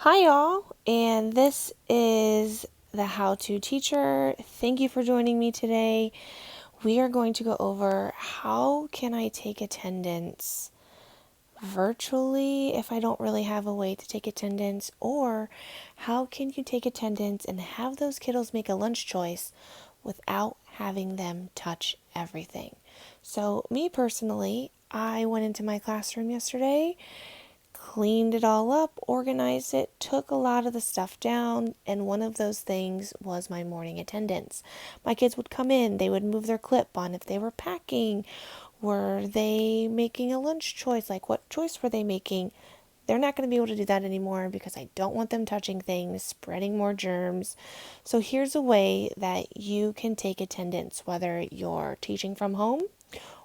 Hi, y'all, and this is the How To Teacher. Thank you for joining me today. We are going to go over how can I take attendance virtually if I don't really have a way to take attendance, or how can you take attendance and have those kiddos make a lunch choice without having them touch everything. So, me personally, I went into my classroom yesterday, cleaned it all up, organized it, took a lot of the stuff down, and one of those things was my morning attendance. My kids would come in, they would move their clip on if they were packing. Were they making a lunch choice? Like, what choice were they making? They're not going to be able to do that anymore because I don't want them touching things, spreading more germs. So, here's a way that you can take attendance, whether you're teaching from home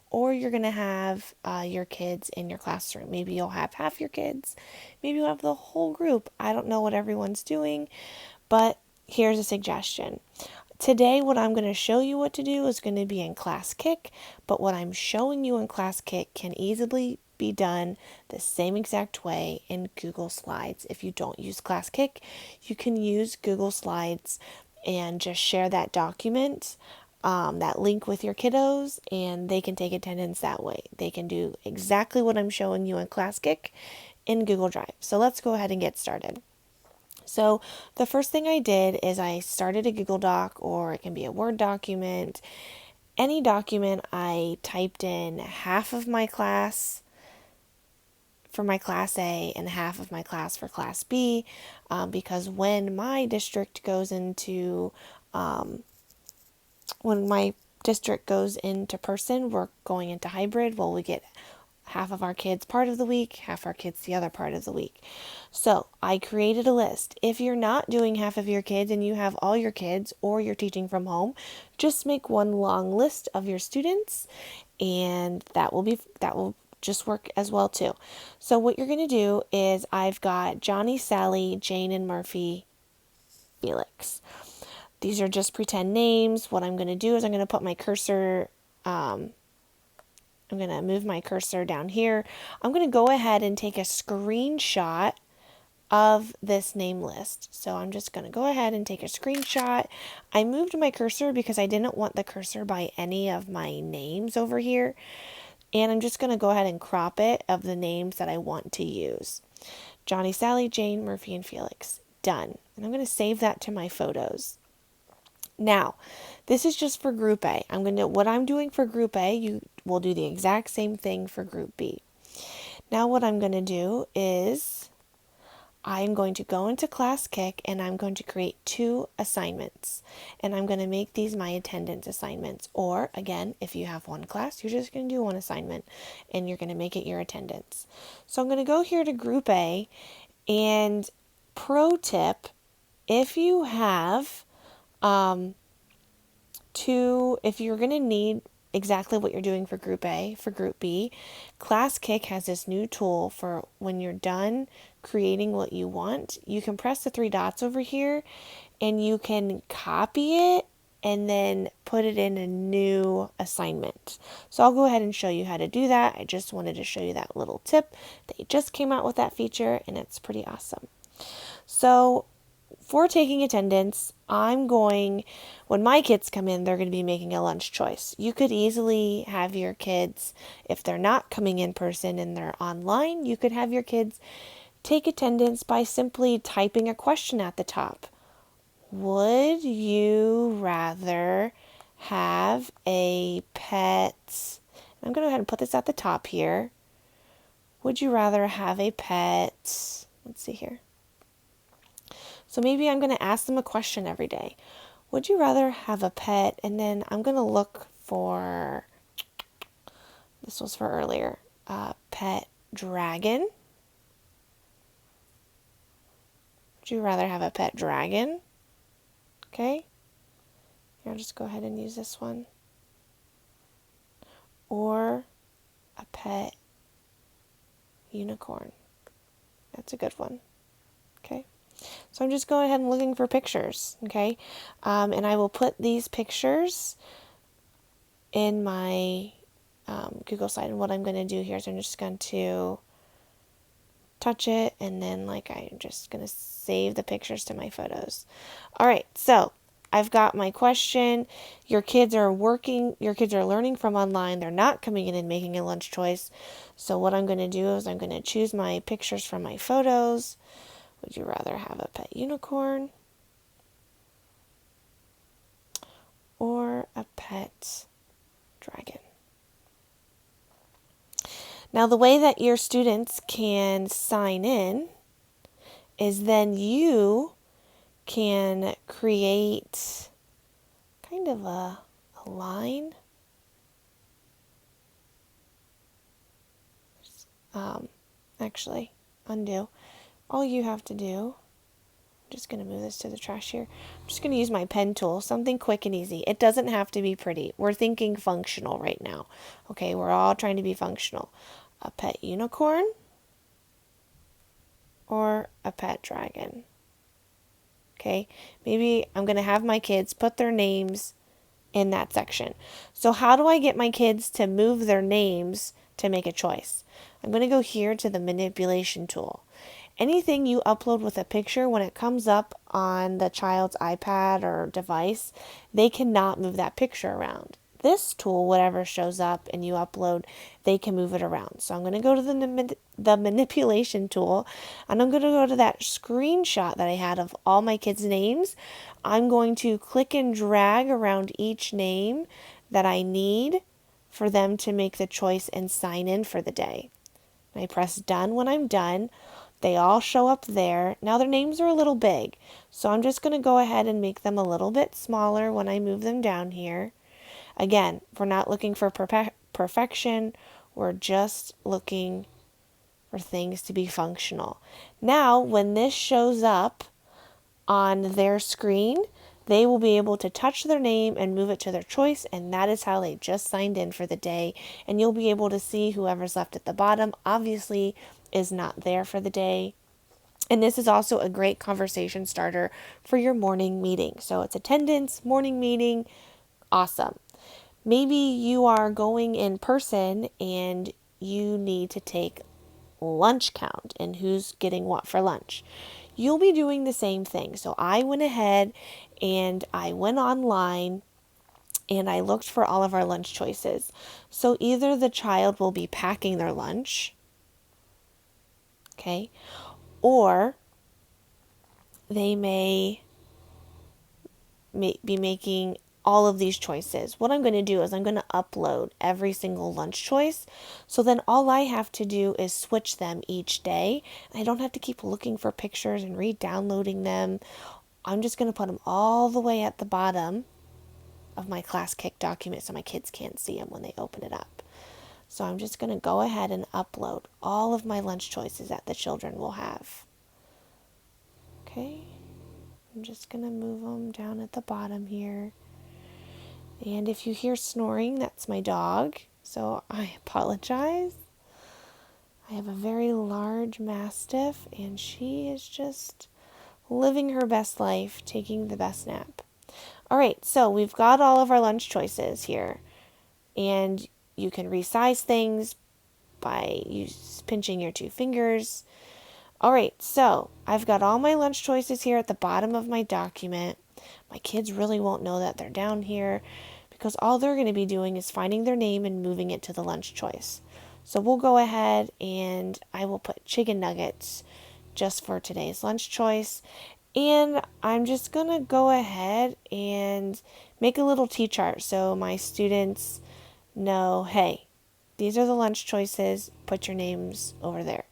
or you're going to have your kids in your classroom. Maybe you'll have half your kids, maybe you'll have the whole group. I don't know what everyone's doing, but here's a suggestion. Today, what I'm going to show you what to do is going to be in Class.Kick, but what I'm showing you in Class.Kick can easily be done the same exact way in Google Slides. If you don't use Class.Kick, you can use Google Slides and just share that document, that link with your kiddos, and they can take attendance that way. They can do exactly what I'm showing you in Class.Kick in Google Drive. So let's go ahead and get started. So the first thing I did is I started a Google Doc, or it can be a Word document. Any document, I typed in half of my class for my Class A and half of my class for Class B, because when my district goes into when my district goes into person, we're going into hybrid. Well, we get half of our kids part of the week, half our kids the other part of the week. So I created a list. If you're not doing half of your kids and you have all your kids, or you're teaching from home, just make one long list of your students, and that will just work as well too. So what you're going to do is I've got Johnny, Sally, Jane, and Murphy, Felix. These are just pretend names. What I'm going to do is I'm going to put my cursor, I'm going to move my cursor down here. I'm going to go ahead and take a screenshot of this name list. So I'm just going to go ahead and take a screenshot. I moved my cursor because I didn't want the cursor by any of my names over here. And I'm just going to go ahead and crop it of the names that I want to use. Johnny, Sally, Jane, Murphy, and Felix. Done. And I'm going to save that to my photos. Now, this is just for Group A. What I'm doing for Group A, you will do the exact same thing for Group B. Now what I'm going to do is I'm going to go into Class.Kick and I'm going to create 2 assignments. And I'm going to make these my attendance assignments. Or again, if you have one class, you're just going to do one assignment and you're going to make it your attendance. So I'm going to go here to Group A, and pro tip, if you have if you're going to need exactly what you're doing for Group A, for Group B, Class.Kick has this new tool for when you're done creating what you want. You can press the 3 dots over here and you can copy it and then put it in a new assignment. So I'll go ahead and show you how to do that. I just wanted to show you that little tip. They just came out with that feature and it's pretty awesome. So for taking attendance, when my kids come in, they're going to be making a lunch choice. You could easily have your kids, if they're not coming in person and they're online, you could have your kids take attendance by simply typing a question at the top. Would you rather have a pet? I'm going to go ahead and put this at the top here. Would you rather have a pet? Let's see here. So maybe I'm going to ask them a question every day. Would you rather have a pet? And then I'm going to look for, this was for earlier, pet dragon. Would you rather have a pet dragon? Okay. Here, I'll just go ahead and use this one. Or a pet unicorn. That's a good one. Okay. So I'm just going ahead and looking for pictures, okay? And I will put these pictures in my Google slide. And what I'm going to do here is I'm just going to touch it, and then like I'm just going to save the pictures to my photos. All right, so I've got my question. Your kids are learning from online. They're not coming in and making a lunch choice. So what I'm going to do is I'm going to choose my pictures from my photos. Would you rather have a pet unicorn or a pet dragon? Now, the way that your students can sign in is then you can create kind of a line. Actually, undo. All you have to do, I'm just going to move this to the trash here. I'm just going to use my pen tool, something quick and easy. It doesn't have to be pretty. We're thinking functional right now. Okay, we're all trying to be functional. A pet unicorn or a pet dragon. Okay, maybe I'm going to have my kids put their names in that section. So how do I get my kids to move their names to make a choice? I'm going to go here to the manipulation tool. Anything you upload with a picture, when it comes up on the child's iPad or device, they cannot move that picture around. This tool, whatever shows up and you upload, they can move it around. So I'm going to go to the manipulation tool, and I'm going to go to that screenshot that I had of all my kids' names. I'm going to click and drag around each name that I need for them to make the choice and sign in for the day. And I press done when I'm done. They all show up there. Now their names are a little big, so I'm just going to go ahead and make them a little bit smaller when I move them down here. Again, we're not looking for perfection. We're just looking for things to be functional. Now, when this shows up on their screen, they will be able to touch their name and move it to their choice, and that is how they just signed in for the day. And you'll be able to see whoever's left at the bottom obviously is not there for the day. And this is also a great conversation starter for your morning meeting. So it's attendance, morning meeting, awesome. Maybe you are going in person and you need to take lunch count and who's getting what for lunch. You'll be doing the same thing. So I went ahead and I went online and I looked for all of our lunch choices. So either the child will be packing their lunch, okay, or they may be making all of these choices. What I'm going to do is I'm going to upload every single lunch choice. So then all I have to do is switch them each day. I don't have to keep looking for pictures and re-downloading them. I'm just going to put them all the way at the bottom of my ClassKick document so my kids can't see them when they open it up. So I'm just going to go ahead and upload all of my lunch choices that the children will have. Okay. I'm just going to move them down at the bottom here. And if you hear snoring, that's my dog. So I apologize. I have a very large Mastiff, and she is just living her best life, taking the best nap. All right, so we've got all of our lunch choices here. And you can resize things by pinching your two fingers. All right, so I've got all my lunch choices here at the bottom of my document. My kids really won't know that they're down here because all they're going to be doing is finding their name and moving it to the lunch choice. So we'll go ahead and I will put chicken nuggets just for today's lunch choice. And I'm just going to go ahead and make a little T-chart so my students know, hey, these are the lunch choices. Put your names over there.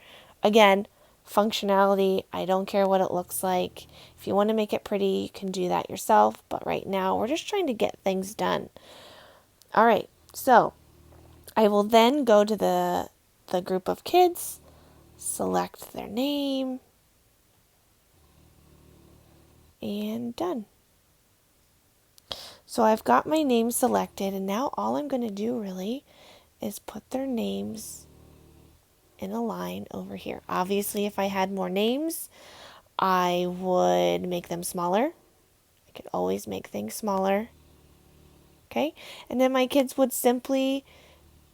Again, functionality, I don't care what it looks like. If you want to make it pretty, you can do that yourself. But right now, we're just trying to get things done. All right, so I will then go to the group of kids, select their name, and done. So I've got my name selected, and now all I'm going to do really is put their names in a line over here. Obviously, if I had more names, I would make them smaller. I could always make things smaller. Okay? And then my kids would simply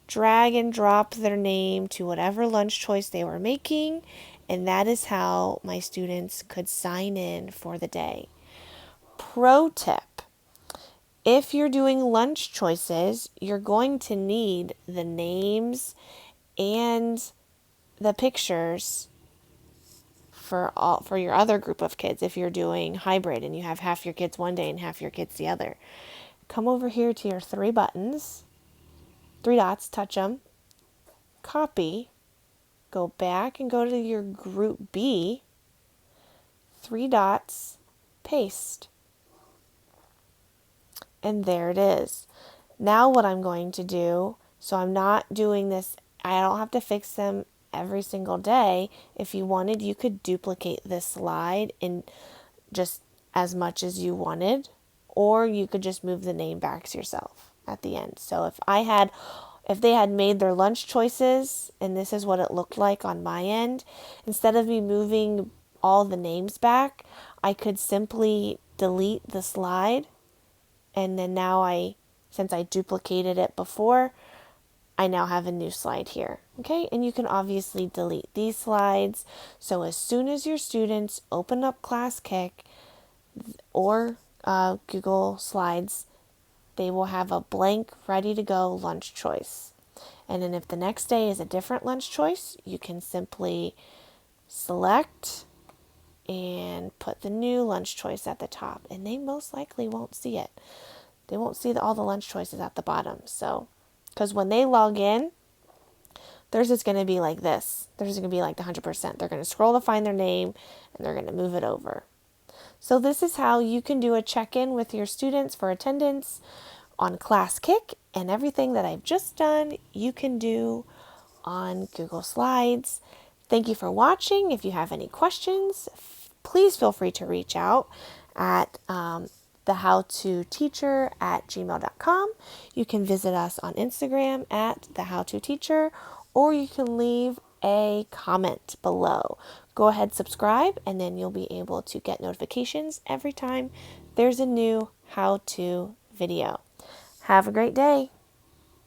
drag and drop their name to whatever lunch choice they were making, And that is how my students could sign in for the day. Pro tip: if you're doing lunch choices, you're going to need the names and the pictures for your other group of kids. If you're doing hybrid and you have half your kids one day and half your kids the other, come over here to your three buttons, three dots, touch them, copy, go back and go to your group B, three dots, paste. And there it is. Now what I'm going to do, so I'm not doing this, I don't have to fix them every single day. If you wanted, you could duplicate this slide in just as much as you wanted, or you could just move the name back to yourself at the end. So if they had made their lunch choices, and this is what it looked like on my end, instead of me moving all the names back, I could simply delete the slide. And then now since I duplicated it before, I now have a new slide here. Okay, and you can obviously delete these slides. So as soon as your students open up Classkick or Google Slides, they will have a blank, ready to go lunch choice. And then if the next day is a different lunch choice, you can simply select and put the new lunch choice at the top, and they most likely won't see it. They won't see all the lunch choices at the bottom. So, because when they log in, theirs is going to be like this. Theirs is going to be like the 100%. They're going to scroll to find their name, and they're going to move it over. So this is how you can do a check-in with your students for attendance on Classkick, and everything that I've just done, you can do on Google Slides. Thank you for watching. If you have any questions, please feel free to reach out at thehowtoteacher@gmail.com. You can visit us on Instagram at thehowtoteacher, or you can leave a comment below. Go ahead, subscribe, and then you'll be able to get notifications every time there's a new how-to video. Have a great day.